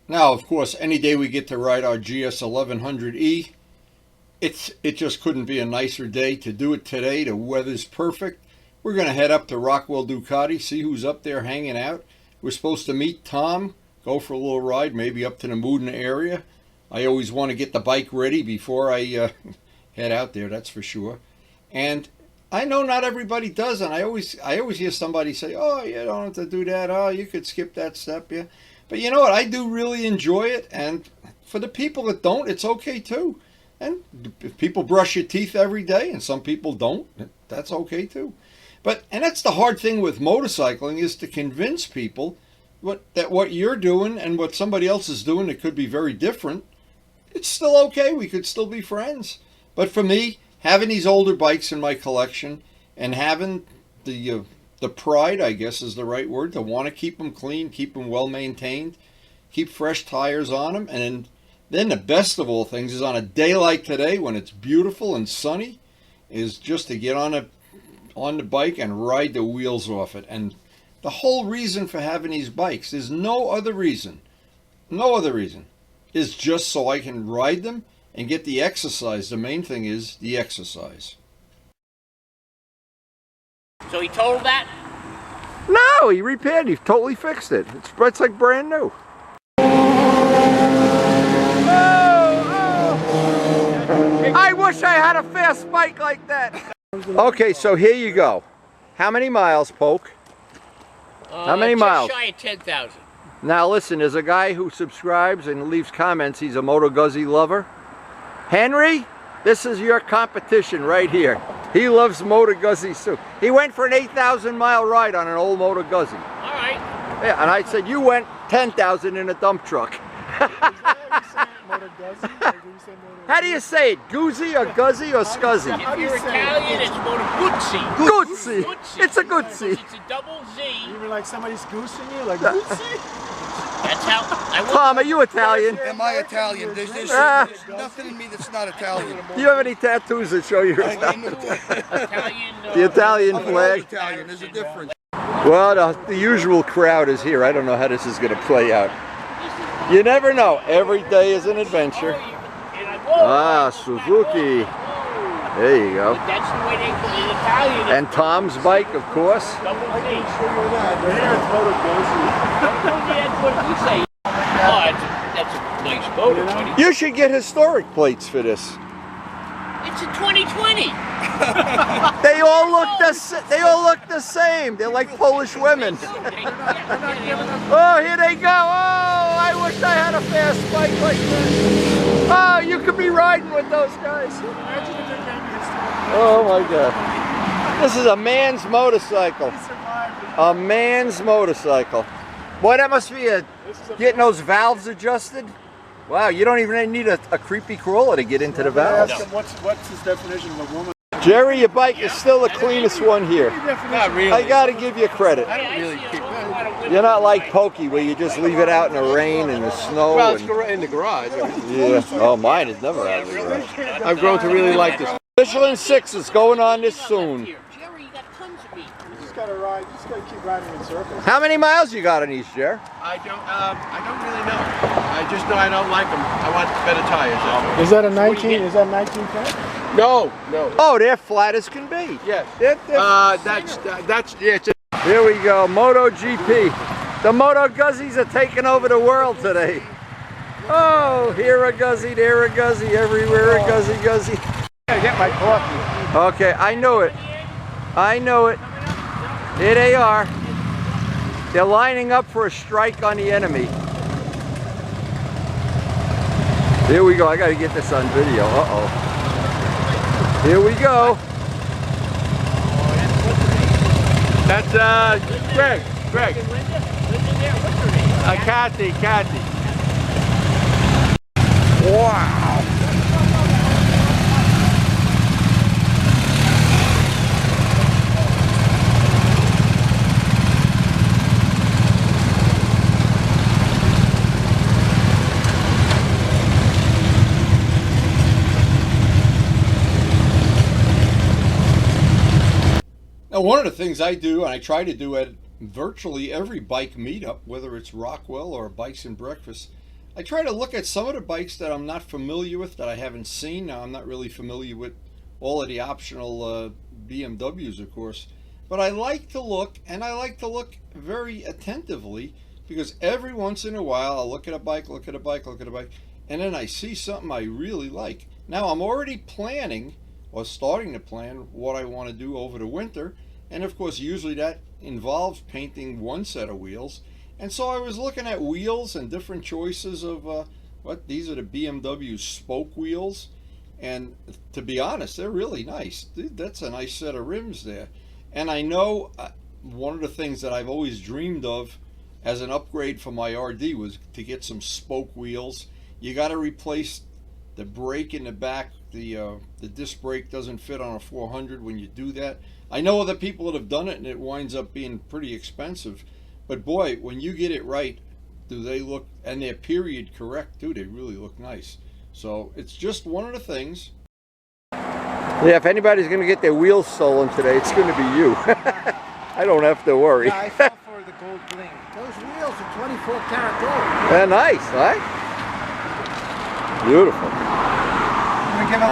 Now, of course, any day we get to ride our GS 1100E, it just couldn't be a nicer day to do it today. The weather's perfect. We're going to head up to Rockwell Ducati, see who's up there hanging out. We're supposed to meet Tom, go for a little ride, maybe up to the Moodin area. I always want to get the bike ready before I head out there, that's for sure. And I know not everybody does, and I always hear somebody say, "Oh, you don't have to do that. Oh, you could skip that step." Yeah, but you know what? I do really enjoy it, and for the people that don't, it's okay too. And if people brush your teeth every day, and some people don't, that's okay too. And that's the hard thing with motorcycling, is to convince people that what you're doing and what somebody else is doing, it could be very different. It's still okay. We could still be friends. But for me, having these older bikes in my collection and having the pride, I guess is the right word, to want to keep them clean, keep them well maintained, keep fresh tires on them, and then the best of all things is on a day like today when it's beautiful and sunny, is just to get on the bike and ride the wheels off it. And the whole reason for having these bikes is no other reason, is just so I can ride them and get the exercise. The main thing is the exercise. So he totaled that? No, he repaired it. He totally fixed it. It's like brand new. I wish I had a fast bike like that. Okay, so here you go. How many miles, Poke? How many miles? Just shy of 10,000. Now listen, there's a guy who subscribes and leaves comments. He's a Moto Guzzi lover. Henry, this is your competition right here. He loves Moto Guzzis too. He went for an 8,000 mile ride on an old Moto Guzzi. All right. Yeah, and I said, you went 10,000 in a dump truck. How do you say it? Guzzi or Guzzi or Scuzzi? If you're Italian, it's Moto Guzzi. Guzzi. It's a Guzzi. It's a double Z. You mean like somebody's goosing you? Like Guzzi? That's how Tom, are you Italian? Am I Italian? There's nothing in me that's not Italian. Do you have any tattoos that show you're Italian? Italian. The Italian flag. Italian, there's a difference. Well, the usual crowd is here. I don't know how this is going to play out. You never know. Every day is an adventure. Ah, Suzuki. There you go. That's the way they put it in Italian. And Tom's bike, of course. Double Z. Here it's Moto Guzzi. That's what we say. Oh, that's a nice motor, buddy. You should get historic plates for this. It's a 2020. They all look the same. They're like Polish women. Oh, here they go. Oh, I wish I had a fast bike like this. Oh, you could be riding with those guys. Oh my God. This is a man's motorcycle. A man's motorcycle. Boy, that must be getting those valves adjusted. Wow, you don't even need a creepy crawler to get into the valves. Ask him what's his definition of a woman? Jerry, your bike is still the cleanest one here. Not really. I gotta give you credit. I don't really keep that. You're not like Pokey, where you just leave it out in the rain and the snow. Well, it's in the garage. Yeah. Oh, mine is never out in the garage. I've grown to really like this. Michelin 6 is going on this soon. Jerry, you got tons of meat. You just gotta ride. You just gotta keep riding in circles. How many miles you got on these, Jer? I don't really know. I just know I don't like them. I want better tires. Is that a 19? Is that 1910? No. Oh, they're flat as can be. Yes. That's yeah. Here we go, Moto GP. The Moto Guzzis are taking over the world today. Oh, here a Guzzi, there a Guzzi, everywhere a Guzzi. I get my coffee. Okay, I know it. Here they are. They're lining up for a strike on the enemy. Here we go. I got to get this on video. Uh-oh. Here we go. That's Greg. Kathy. Wow. Now, one of the things I do, and I try to do at virtually every bike meetup, whether it's Rockwell or Bikes and Breakfast, I try to look at some of the bikes that I'm not familiar with, that I haven't seen. Now, I'm not really familiar with all of the optional BMWs, of course. But I like to look, and I like to look very attentively, because every once in a while I'll look at a bike, look at a bike, look at a bike, and then I see something I really like. Now, I'm already planning, or starting to plan, what I want to do over the winter. And of course, usually that involves painting one set of wheels. And so I was looking at wheels and different choices of these are the BMW spoke wheels. And to be honest, they're really nice. Dude, that's a nice set of rims there. And I know one of the things that I've always dreamed of as an upgrade for my RD was to get some spoke wheels. You got to replace the brake in the back. The disc brake doesn't fit on a 400 when you do that. I know other people that have done it, and it winds up being pretty expensive. But boy, when you get it right, do they look, and they're period correct too, they really look nice. So it's just one of the things. Yeah, if anybody's going to get their wheels stolen today, it's going to be you. I don't have to worry. Yeah, I fell for the gold bling. Those wheels are 24 karat gold. They're nice, right? Beautiful. I'm gonna give a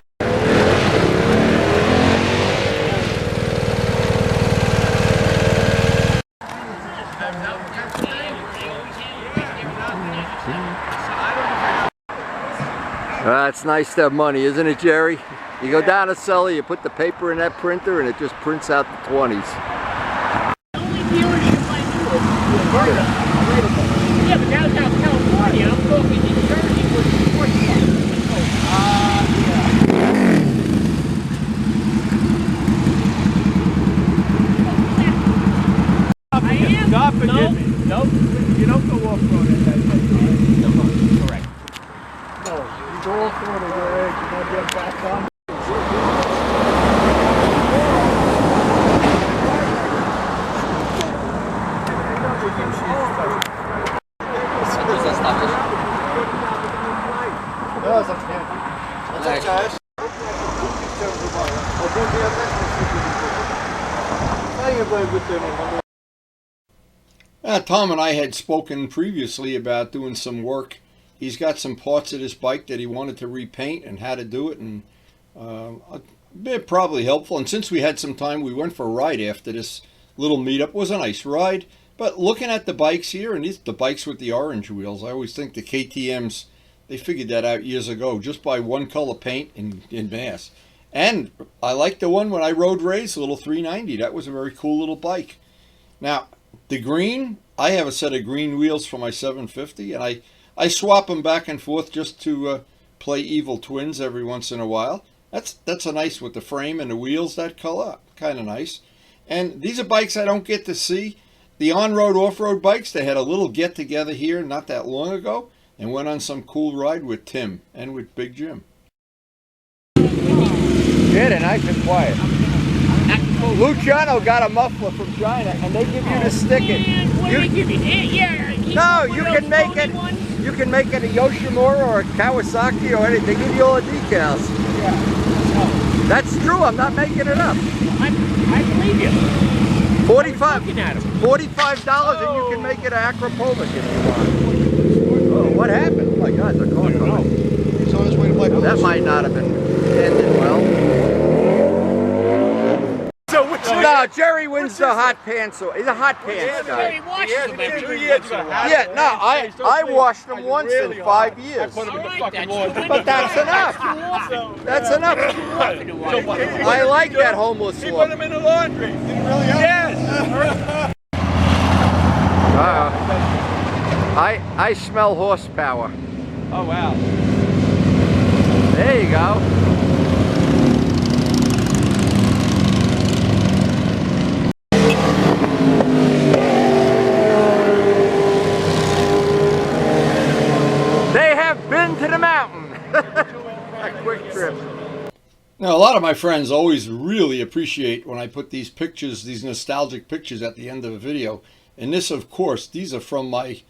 It's nice to have money, isn't it, Jerry? You go down to Sully, you put the paper in that printer, and it just prints out the 20s. The only dealership I knew was Florida. Yeah, but downtown California, I'm talking New Jersey was I am. God forgive me. Nope. You don't go off-road at that place. No, correct. No, you go off-road at your age, you don't get back on. Tom and I had spoken previously about doing some work. He's got some parts of this bike that he wanted to repaint and how to do it, and they're probably helpful. And since we had some time, we went for a ride after this little meetup. It was a nice ride. But looking at the bikes here, and the bikes with the orange wheels, I always think the KTMs, they figured that out years ago, just by one color paint in mass. And I like the one when I road raced, a little 390. That was a very cool little bike. Now, the green, I have a set of green wheels for my 750, and I swap them back and forth just to play evil twins every once in a while. That's a nice with the frame and the wheels, that color, kind of nice. And these are bikes I don't get to see. The on-road, off-road bikes, they had a little get-together here not that long ago and went on some cool ride with Tim and with Big Jim. Yeah, they're nice and quiet. Luciano got a muffler from China, and they give you to stick it. What do they give you? No, you can make it. You can make it a Yoshimura or a Kawasaki or anything. They give you all the decals. Yeah. That's true. I'm not making it up. I believe you. $45 $45 and you can make it an Acropovic if you want. Oh, what happened? Oh my God, the car coming. He's on his way to play. That might not have been ended well. No, Jerry wins the hot pants. He's a hot pants guy. He washes them every 2 years ago. Yeah, no, I washed them once in 5 years. All right, that's But that's enough. That's enough. I like that homeless He put look. him in the laundry. Did he really help? Yes. I smell horsepower. Oh, wow. There you go. They have been to the mountain. A quick trip. Now, a lot of my friends always really appreciate when I put these pictures, these nostalgic pictures at the end of a video. And this, of course, these are from my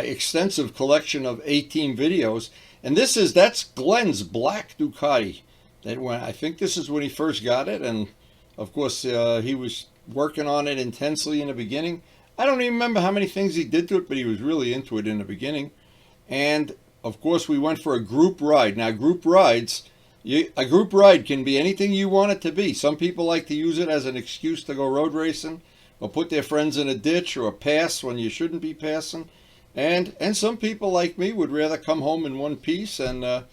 extensive collection of 18 videos. And that's Glenn's black Ducati. I think this is when he first got it. And, of course, he was working on it intensely in the beginning. I don't even remember how many things he did to it, but he was really into it in the beginning. And of course, we went for a group ride. Now, group rides, a group ride can be anything you want it to be. Some people like to use it as an excuse to go road racing, or put their friends in a ditch, or pass when you shouldn't be passing. And some people like me would rather come home in one piece and,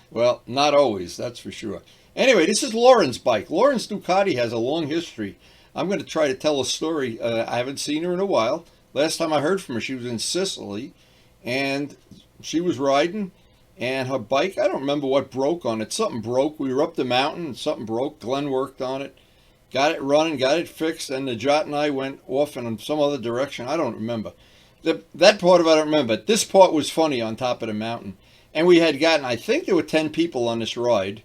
well, not always, that's for sure. Anyway, this is Lauren's bike. Lauren's Ducati has a long history. I'm going to try to tell a story. I haven't seen her in a while. Last time I heard from her, she was in Sicily, and she was riding, and her bike, I don't remember what broke on it. Something broke. We were up the mountain, and something broke. Glenn worked on it, got it running, got it fixed, and Najat and I went off in some other direction. I don't remember. That part of it I don't remember. But this part was funny on top of the mountain. And we had gotten, I think there were 10 people on this ride,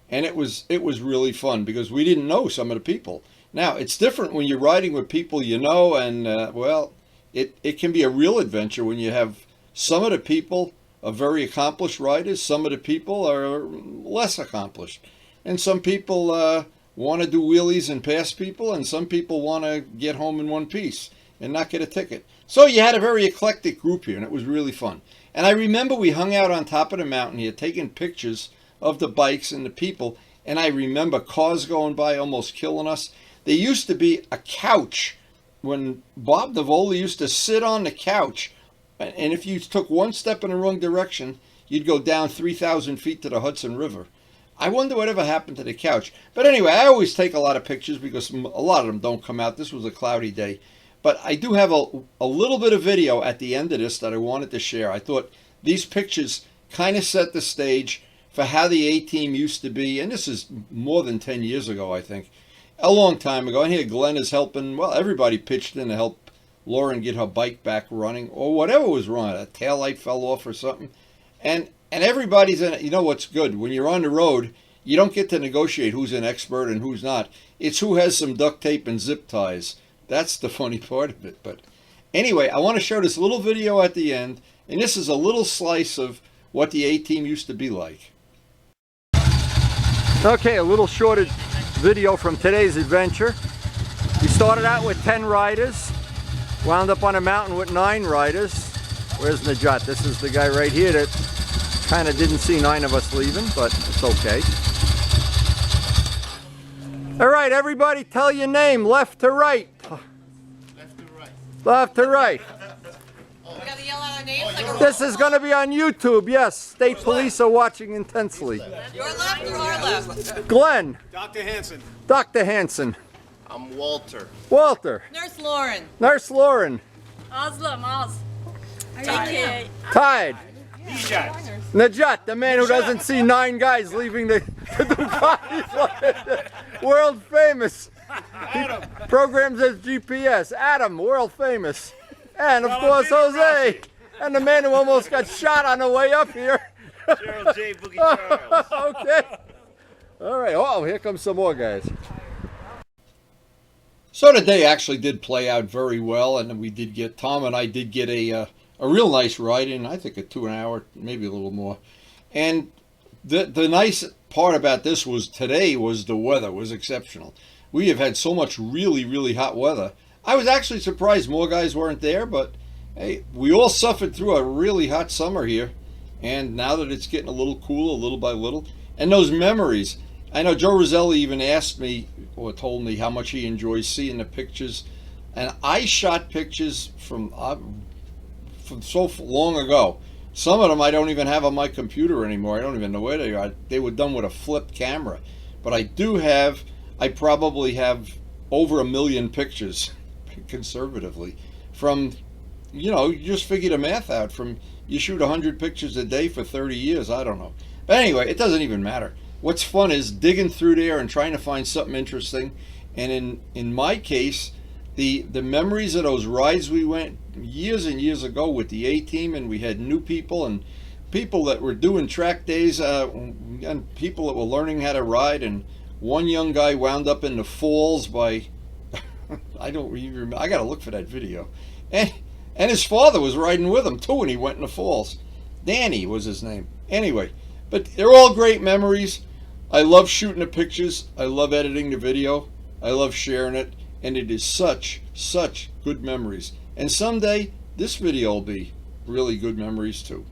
and it was really fun because we didn't know some of the people. Now, it's different when you're riding with people you know, and, well, it can be a real adventure when you have some of the people are very accomplished riders, some of the people are less accomplished. And some people want to do wheelies and pass people, and some people want to get home in one piece and not get a ticket. So you had a very eclectic group here, and it was really fun. And I remember we hung out on top of the mountain here, taking pictures of the bikes and the people, and I remember cars going by almost killing us. There used to be a couch when Bob Navola used to sit on the couch, and if you took one step in the wrong direction, you'd go down 3,000 feet to the Hudson River. I wonder whatever happened to the couch. But anyway, I always take a lot of pictures because a lot of them don't come out. This was a cloudy day. But I do have a little bit of video at the end of this that I wanted to share. I thought these pictures kind of set the stage for how the A-Team used to be. And this is more than 10 years ago, I think. A long time ago. And here Glenn is helping. Well, everybody pitched in to help Lauren get her bike back running. Or whatever was wrong. A taillight fell off or something. And everybody's in it. You know what's good? When you're on the road, you don't get to negotiate who's an expert and who's not. It's who has some duct tape and zip ties. That's the funny part of it. But anyway, I want to show this little video at the end, and this is a little slice of what the A-Team used to be like. Okay, a little shorter video from today's adventure. We started out with 10 riders, wound up on a mountain with 9 riders. Where's Najat? This is the guy right here that kind of didn't see 9 of us leaving, but it's okay. All right, everybody tell your name, left to right. Left to right. Left to right. We gotta yell out our names like a This is going to be on YouTube, yes. State police are watching intensely. Your left or our left? Glenn. Dr. Hanson. Dr. Hanson. I'm Walter. Walter. Nurse Lauren. Nurse Lauren. Oslo, Oz. Okay. Tide. Najat, the man who doesn't see 9 guys leaving the Ducati. World famous. He programs as GPS. Adam, world famous. And of course Jose. And the man who almost got shot on the way up here. Gerald J. Boogie Charles. Okay. All right. Oh, here comes some more guys. So the day actually did play out very well, and we did get, Tom and I did get a real nice ride in, I think a 2 hour, maybe a little more. And the nice part about this was today was the weather was exceptional. We have had so much really, really hot weather. I was actually surprised more guys weren't there, but hey, we all suffered through a really hot summer here. And now that it's getting a little cooler, little by little, and those memories, I know Joe Roselli even asked me or told me how much he enjoys seeing the pictures. And I shot pictures from so long ago. Some of them I don't even have on my computer anymore. I don't even know where they are. They were done with a flip camera. But I probably have over 1 million pictures, conservatively, from, you know, you just figure the math out. From, you shoot 100 pictures a day for 30 years, I don't know. But anyway, it doesn't even matter. What's fun is digging through there and trying to find something interesting. And in my case, the memories of those rides we went years and years ago with the A-Team, and we had new people and people that were doing track days, and people that were learning how to ride. And one young guy wound up in the falls by, I don't even remember, I got to look for that video. And his father was riding with him too when he went in the falls. Danny was his name. Anyway, but they're all great memories. I love shooting the pictures. I love editing the video. I love sharing it. And it is such good memories. And someday, this video will be really good memories too.